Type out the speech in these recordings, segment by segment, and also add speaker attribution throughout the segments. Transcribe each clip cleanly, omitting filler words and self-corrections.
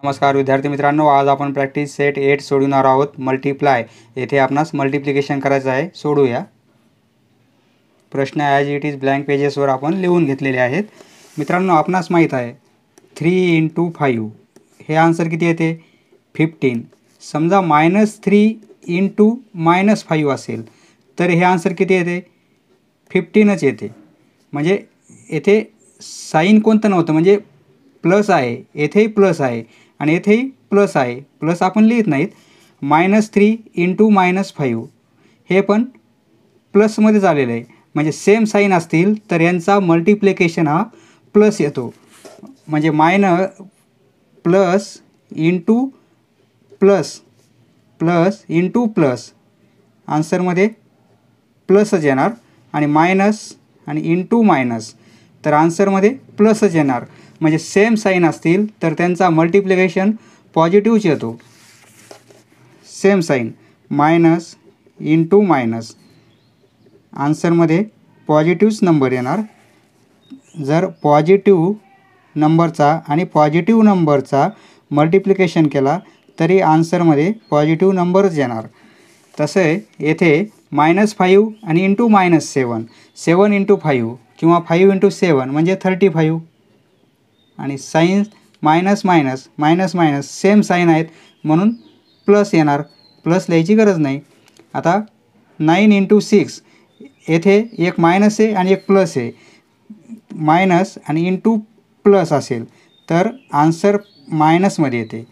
Speaker 1: नमस्कार विद्यार्थी मित्रांनो, आज आपण प्रॅक्टिस सेट 8 सोडवणार आहोत. मल्टिप्लाय येथे आपणास मल्टिप्लिकेशन करायचं आहे. सोडूया. प्रश्न ॲज इट इज ब्लँक पेजेसवर आपण लिहून घेतलेले आहेत. मित्रांनो, आपणास माहीत आहे 3 × 5 हे आन्सर किती येते? 15. समजा -3 × -5 असेल तर हे आन्सर किती येते? 15च येते. म्हणजे येथे साइन कोणतं नव्हतं, म्हणजे प्लस आहे, येथेही प्लस आहे आणि येथेही प्लस आहे. प्लस आपण लिहित नाहीत. -3 × -5 हे पण प्लसमध्ये झालेलं आहे. म्हणजे सेम साईन असतील तर यांचा मल्टिप्लिकेशन हा प्लस येतो. म्हणजे plus into plus plus into plus आन्सरमध्ये प्लसच येणार आणि मायनस आणि इंटू मायनस तर आन्सरमध्ये प्लसच येणार. म्हणजे सेम साईन असतील तर त्यांचा मल्टिप्लिकेशन पॉझिटिव्हच येतो. Same sign minus into minus आन्सरमध्ये पॉझिटिव्हच नंबर येणार. जर पॉझिटिव्ह नंबरचा आणि पॉझिटिव्ह नंबरचा मल्टिप्लिकेशन केला तरी आन्सरमध्ये पॉझिटिव्ह नंबरच येणार. तसे येथे -5 आणि इंटू -7 7 × 5 किंवा 5 × 7 म्हणजे 35 आणि sign minus minus minus minus same sign आहेत म्हणून प्लस येणार. प्लस लिहायची गरज नाही. आता 9 × 6 येथे एक मायनस आहे आणि एक प्लस आहे. मायनस आणि इंटू प्लस असेल तर आन्सर मायनसमध्ये येते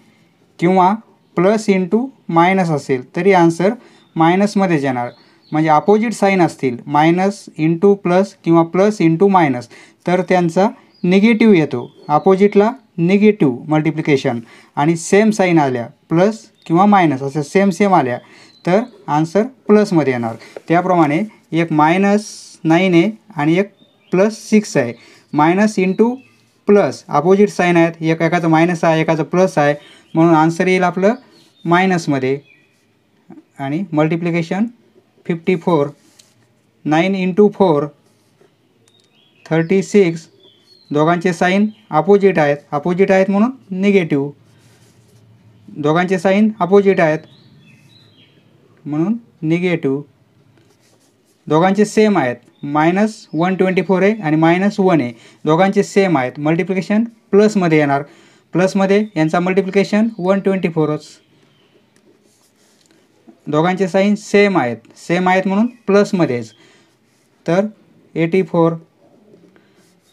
Speaker 1: किंवा प्लस इंटू मायनस असेल तरी आन्सर मायनसमध्येच येणार. म्हणजे अपोजिट साईन असतील मायनस इंटू प्लस किंवा प्लस इंटू मायनस तर त्यांचा निगेटिव्ह येतो. अपोजिटला निगेटिव्ह मल्टिप्लिकेशन आणि सेम साईन आल्या प्लस किंवा मायनस असं सेम आल्या तर आन्सर प्लसमध्ये येणार. त्याप्रमाणे एक -9 आहे आणि एक +6 आहे. Minus into plus opposite sign आहेत. एकाचं मायनस आहे, एकाचं प्लस आहे म्हणून आन्सर येईल आपलं मायनसमध्ये. आणि मल्टिप्लिकेशन 54 9 × 4 36 दोघांचे साईन अपोजिट आहेत म्हणून निगेटिव्ह. दोघांचे साईन अपोजिट आहेत म्हणून निगेटिव्ह. दोघांचे सेम आहेत. -124 आहे आणि -1 आहे. दोघांचे सेम आहेत. मल्टिप्लिकेशन प्लसमध्ये येणार. प्लसमध्ये यांचा मल्टिप्लिकेशन 124च. दोघांचे साईन सेम आहेत म्हणून प्लसमध्येच. तर 84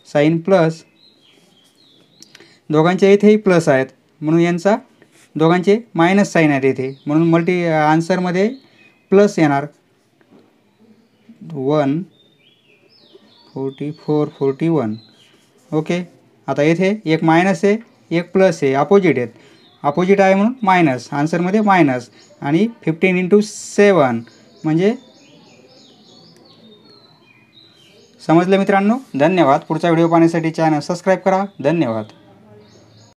Speaker 1: साईन प्लस. दोघांचे इथेही प्लस आहेत म्हणून यांचा दोघांचे मायनस साईन आहेत इथे म्हणून आन्सरमध्ये प्लस येणार. 14441. ओके. आता येथे एक मायनस आहे, एक प्लस आहे, अपोजिट आहेत. अपोजिट आहे म्हणून मायनस, आन्सरमध्ये मायनस. आणि 15 × 7 म्हणजे समजलं मित्रांनो. धन्यवाद. पुढचा व्हिडिओ पाहण्यासाठी चॅनल सबस्क्राईब करा. धन्यवाद.